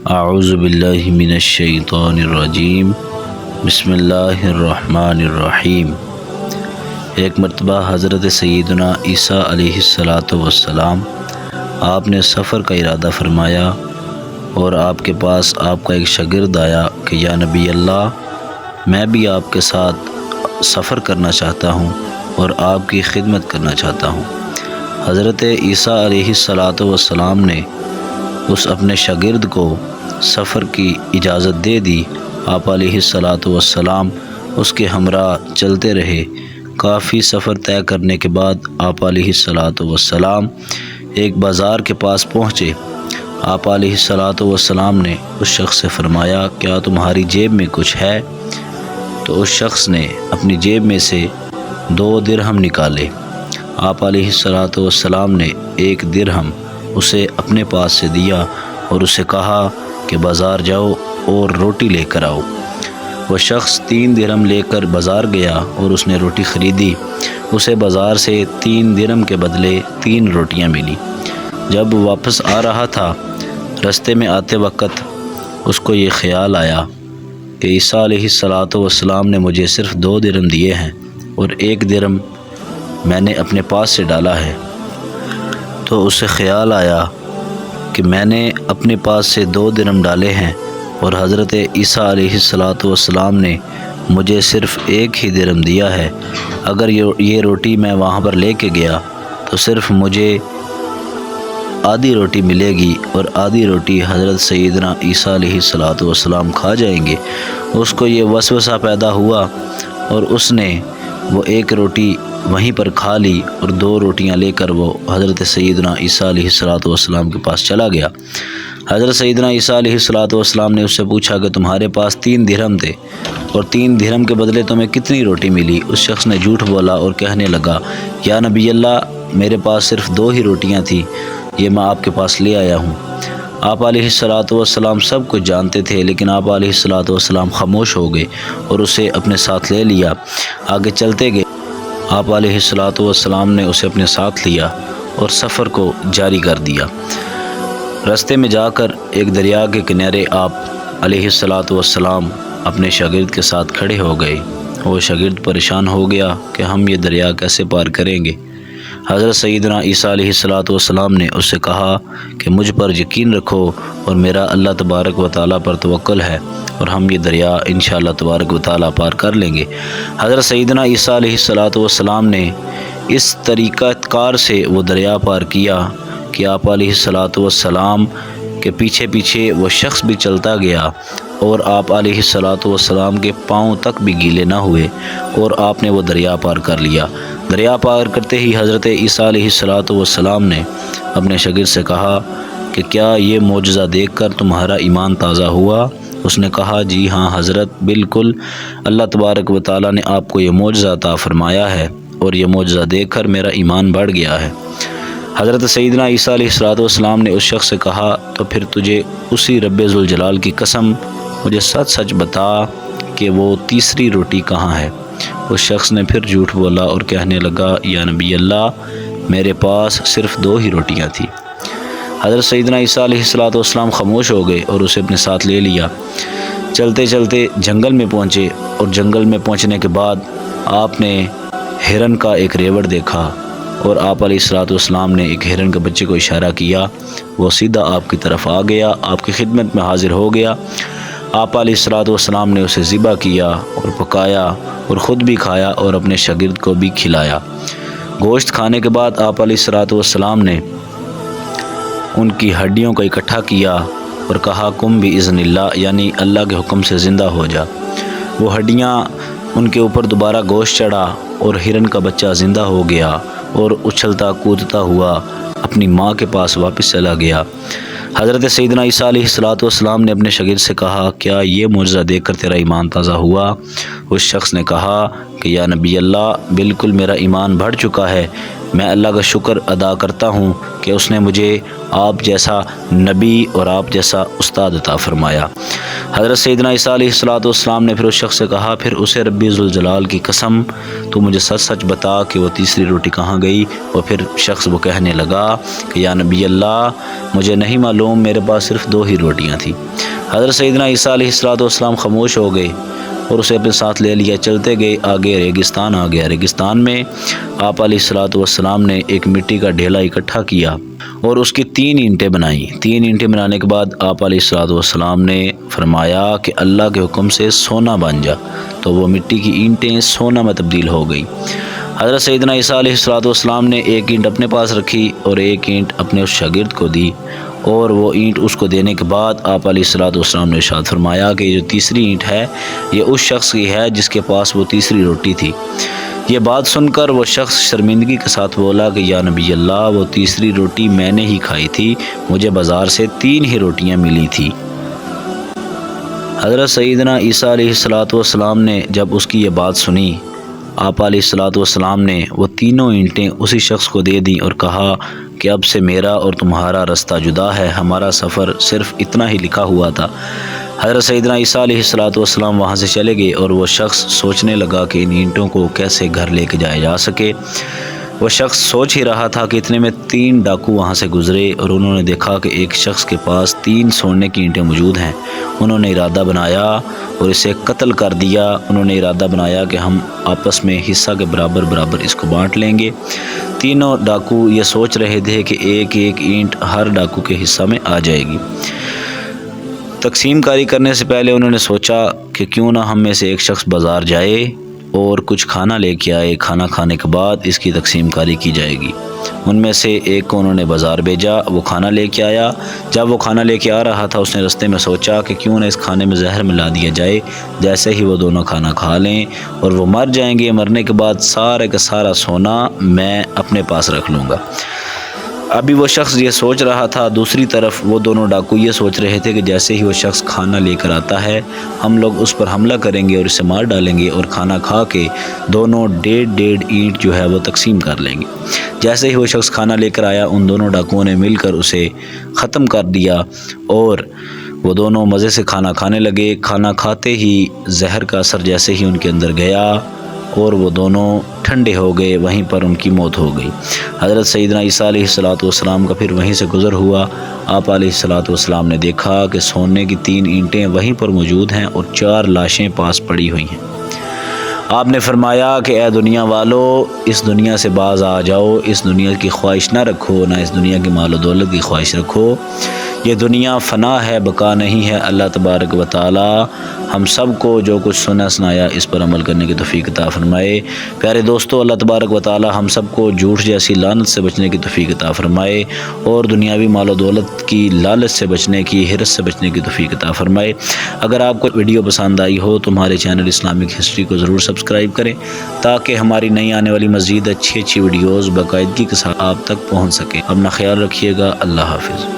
اعوذ باللہ من الشیطان الرجیم بسم اللہ الرحمن الرحیم۔ ایک مرتبہ حضرت سیدنا عیسیٰ علیہ السلام آپ نے سفر کا ارادہ فرمایا اور آپ کے پاس آپ کا ایک شاگرد آیا کہ یا نبی اللہ، میں بھی آپ کے ساتھ سفر کرنا چاہتا ہوں اور آپ کی خدمت کرنا چاہتا ہوں۔ حضرت عیسیٰ علیہ السلام نے اس اپنے شاگرد کو سفر کی اجازت دے دی۔ آپ علیہ السلام اس کے ہمراہ چلتے رہے۔ کافی سفر طے کرنے کے بعد آپ علیہ السلام ایک بازار کے پاس پہنچے۔ آپ علیہ السلام نے اس شخص سے فرمایا، کیا تمہاری جیب میں کچھ ہے؟ تو اس شخص نے اپنی جیب میں سے 2 درہم نکالے۔ آپ علیہ السلام نے 1 درہم اسے اپنے پاس سے دیا اور اسے کہا کہ بازار جاؤ اور روٹی لے کر آؤ۔ وہ شخص 3 درہم لے کر بازار گیا اور اس نے روٹی خریدی۔ اسے بازار سے 3 درہم کے بدلے 3 روٹیاں ملی۔ جب وہ واپس آ رہا تھا، رستے میں آتے وقت اس کو یہ خیال آیا کہ عیسیٰ علیہ السلام نے مجھے صرف 2 درہم دیے ہیں اور 1 درہم میں نے اپنے پاس سے ڈالا ہے۔ تو اسے خیال آیا کہ میں نے اپنے پاس سے 2 درہم ڈالے ہیں اور حضرت عیسیٰ علیہ السلام نے مجھے صرف 1 ہی درہم دیا ہے۔ اگر یہ روٹی میں وہاں پر لے کے گیا تو صرف مجھے آدھی روٹی ملے گی اور آدھی روٹی حضرت سیدنا عیسیٰ علیہ السلام کھا جائیں گے۔ اس کو یہ وسوسہ پیدا ہوا اور اس نے وہ 1 روٹی وہیں پر کھا لی اور 2 روٹیاں لے کر وہ حضرت سیدنا عیسیٰ علیہ السلام کے پاس چلا گیا۔ حضرت سیدنا عیسیٰ علیہ السلام نے اس سے پوچھا کہ تمہارے پاس 3 درہم تھے اور 3 درہم کے بدلے تمہیں کتنی روٹی ملی؟ اس شخص نے جھوٹ بولا اور کہنے لگا، یا نبی اللہ، میرے پاس صرف 2 ہی روٹیاں تھیں، یہ میں آپ کے پاس لے آیا ہوں۔ آپ علیہ السلام سب کچھ جانتے تھے، لیکن آپ علیہ السلام خاموش ہو گئے اور اسے اپنے ساتھ لے لیا۔ آگے چلتے گئے۔ آپ علیہ السلام نے اسے اپنے ساتھ لیا اور سفر کو جاری کر دیا۔ رستے میں جا کر ایک دریا کے کنارے آپ علیہ السلام اپنے شاگرد کے ساتھ کھڑے ہو گئے۔ وہ شاگرد پریشان ہو گیا کہ ہم یہ دریا کیسے پار کریں گے۔ حضرت سیدنا عیسیٰ علیہ السلام نے اس سے کہا کہ مجھ پر یقین رکھو اور میرا اللہ تبارک و تعالیٰ پر توکل ہے اور ہم یہ دریا انشاءاللہ تبارک و تعالیٰ پار کر لیں گے۔ حضرت سیدنا عیسیٰ علیہ السلام نے اس طریقہ کار سے وہ دریا پار کیا کہ آپ علیہ السلام کے پیچھے پیچھے وہ شخص بھی چلتا گیا اور آپ علیہ السلام کے پاؤں تک بھی گیلے نہ ہوئے اور آپ نے وہ دریا پار کر لیا۔ دریا پار کرتے ہی حضرت عیسیٰ علیہ السلام نے اپنے شاگرد سے کہا کہ کیا یہ معجزہ دیکھ کر تمہارا ایمان تازہ ہوا؟ اس نے کہا، جی ہاں حضرت، بالکل، اللہ تبارک و تعالیٰ نے آپ کو یہ معجزہ عطا فرمایا ہے اور یہ معجزہ دیکھ کر میرا ایمان بڑھ گیا ہے۔ حضرت سیدنا عیسیٰ علیہ السلام نے اس شخص سے کہا، تو پھر تجھے اسی رب ذوالجلال کی قسم مجھے سچ سچ بتا کہ وہ تیسری روٹی کہاں ہے؟ اس شخص نے پھر جھوٹ بولا اور کہنے لگا، یا نبی اللہ، میرے پاس صرف 2 ہی روٹیاں تھیں۔ حضرت سیدنا عیسیٰ علیہ السلام خاموش ہو گئے اور اسے اپنے ساتھ لے لیا۔ چلتے چلتے جنگل میں پہنچے اور جنگل میں پہنچنے کے بعد آپ نے ہرن کا ایک ریوڑ دیکھا اور آپ علیہ السلام نے ایک ہرن کے بچے کو اشارہ کیا۔ وہ سیدھا آپ کی طرف آ گیا، آپ کی خدمت میں حاضر ہو گیا۔ آپ علیہ السلام نے اسے ذبح کیا اور پکایا اور خود بھی کھایا اور اپنے شاگرد کو بھی کھلایا۔ گوشت کھانے کے بعد آپ علیہ السلام نے ان کی ہڈیوں کو اکٹھا کیا اور کہا، کم بِإِذْنِ اللہ، یعنی اللہ کے حکم سے زندہ ہو جا۔ وہ ہڈیاں ان کے اوپر دوبارہ گوشت چڑھا اور ہرن کا بچہ زندہ ہو گیا اور اچھلتا کودتا ہوا اپنی ماں کے پاس واپس چلا گیا۔ حضرت سیدنا عیسیٰ علیہ السلام نے اپنے شاگرد سے کہا، کیا یہ معجزہ دیکھ کر تیرا ایمان تازہ ہوا؟ اس شخص نے کہا کہ یا نبی اللہ بالکل میرا ایمان بڑھ چکا ہے، میں اللہ کا شکر ادا کرتا ہوں کہ اس نے مجھے آپ جیسا نبی اور آپ جیسا استاد عطا فرمایا۔ حضرت سیدنا عیسیٰ علیہ السلام نے پھر اس شخص سے کہا، پھر اسے ربی ذوالجلال کی قسم تو مجھے سچ سچ بتا کہ وہ تیسری روٹی کہاں گئی؟ اور پھر شخص وہ کہنے لگا کہ یا نبی اللہ مجھے نہیں معلوم، میرے پاس صرف 2 ہی روٹیاں تھیں۔ حضرت سیدنا عیسیٰ علیہ السلام خاموش ہو گئے اور اسے اپنے ساتھ لے لیا، چلتے گئے، آگے ریگستان آ گیا۔ ریگستان میں آپ علیہ السلام نے ایک مٹی کا ڈھیلا اکٹھا کیا اور اس کی 3 اینٹیں بنائیں۔ 3 اینٹیں بنانے کے بعد آپ علیہ السلام نے فرمایا کہ اللہ کے حکم سے سونا بن جا، تو وہ مٹی کی اینٹیں سونا میں تبدیل ہو گئی۔ حضرت سیدنا عیسیٰ علیہ السلام نے ایک اینٹ اپنے پاس رکھی اور ایک اینٹ اپنے اس شاگرد کو دی، اور وہ اینٹ اس کو دینے کے بعد آپ علیہ السلام نے ارشاد فرمایا کہ یہ جو تیسری اینٹ ہے یہ اس شخص کی ہے جس کے پاس وہ تیسری روٹی تھی۔ یہ بات سن کر وہ شخص شرمندگی کے ساتھ بولا کہ یا نبی اللہ وہ تیسری روٹی میں نے ہی کھائی تھی، مجھے بازار سے 3 ہی روٹیاں ملی تھی۔ حضرت سیدنا عیسیٰ علیہ السلام نے جب اس کی یہ بات سنی، آپ علیہ السلام نے وہ 3 اینٹیں اسی شخص کو دے دیں اور کہا کہ اب سے میرا اور تمہارا رستہ جدا ہے، ہمارا سفر صرف اتنا ہی لکھا ہوا تھا۔ حضرت سیدنا عیسیٰ علیہ السلام وہاں سے چلے گئے اور وہ شخص سوچنے لگا کہ ان اینٹوں کو کیسے گھر لے کے جایا جا سکے۔ وہ شخص سوچ ہی رہا تھا کہ اتنے میں 3 ڈاکو وہاں سے گزرے اور انہوں نے دیکھا کہ ایک شخص کے پاس 3 سونے کی اینٹیں موجود ہیں۔ انہوں نے ارادہ بنایا اور اسے قتل کر دیا۔ انہوں نے ارادہ بنایا کہ ہم آپس میں حصہ کے برابر برابر اس کو بانٹ لیں گے۔ تینوں ڈاکو یہ سوچ رہے تھے کہ ایک ایک اینٹ ہر ڈاکو کے حصہ میں آ جائے گی۔ تقسیم کاری کرنے سے پہلے انہوں نے سوچا کہ کیوں نہ ہم میں سے ایک شخص بازار جائے اور کچھ کھانا لے کے آئے، کھانا کھانے کے بعد اس کی تقسیم کاری کی جائے گی۔ ان میں سے ایک کو انہوں نے بازار بھیجا، وہ کھانا لے کے آیا۔ جب وہ کھانا لے کے آ رہا تھا اس نے رستے میں سوچا کہ کیوں نہ اس کھانے میں زہر ملا دیا جائے، جیسے ہی وہ دونوں کھانا کھا لیں اور وہ مر جائیں گے، مرنے کے بعد سارے کا سارا سونا میں اپنے پاس رکھ لوں گا۔ ابھی وہ شخص یہ سوچ رہا تھا، دوسری طرف وہ دونوں ڈاکو یہ سوچ رہے تھے کہ جیسے ہی وہ شخص کھانا لے کر آتا ہے ہم لوگ اس پر حملہ کریں گے اور اسے مار ڈالیں گے اور کھانا کھا کے دونوں 1.5 اینٹ جو ہے وہ تقسیم کر لیں گے۔ جیسے ہی وہ شخص کھانا لے کر آیا ان دونوں ڈاکوؤں نے مل کر اسے ختم کر دیا اور وہ دونوں مزے سے کھانا کھانے لگے۔ کھانا کھاتے ہی زہر کا اثر جیسے ہی ان کے اندر گیا اور وہ دونوں ٹھنڈے ہو گئے، وہیں پر ان کی موت ہو گئی۔ حضرت سیدنا عیسیٰ علیہ السلام کا پھر وہیں سے گزر ہوا۔ آپ علیہ السلام نے دیکھا کہ سونے کی 3 اینٹیں وہیں پر موجود ہیں اور 4 لاشیں پاس پڑی ہوئی ہیں۔ آپ نے فرمایا کہ اے دنیا والو، اس دنیا سے باز آ جاؤ، اس دنیا کی خواہش نہ رکھو، نہ اس دنیا کی مال و دولت کی خواہش رکھو۔ یہ دنیا فنا ہے، بقا نہیں ہے۔ اللہ تبارک و تعالی ہم سب کو جو کچھ سنایا اس پر عمل کرنے کی توفیق عطا فرمائے۔ پیارے دوستو، اللہ تبارک و تعالی ہم سب کو جھوٹ جیسی لعنت سے بچنے کی توفیق عطا فرمائے اور دنیاوی مال و دولت کی لالچ سے بچنے کی، حرص سے بچنے کی توفیق عطا فرمائے۔ اگر آپ کو ویڈیو پسند آئی ہو تو ہمارے چینل اسلامک ہسٹری کو ضرور سبسکرائب کریں تاکہ ہماری نئی آنے والی مزید اچھی ویڈیوز باقاعدگی کے ساتھ آپ تک پہنچ سکیں۔ اپنا خیال رکھیے گا۔ اللہ حافظ۔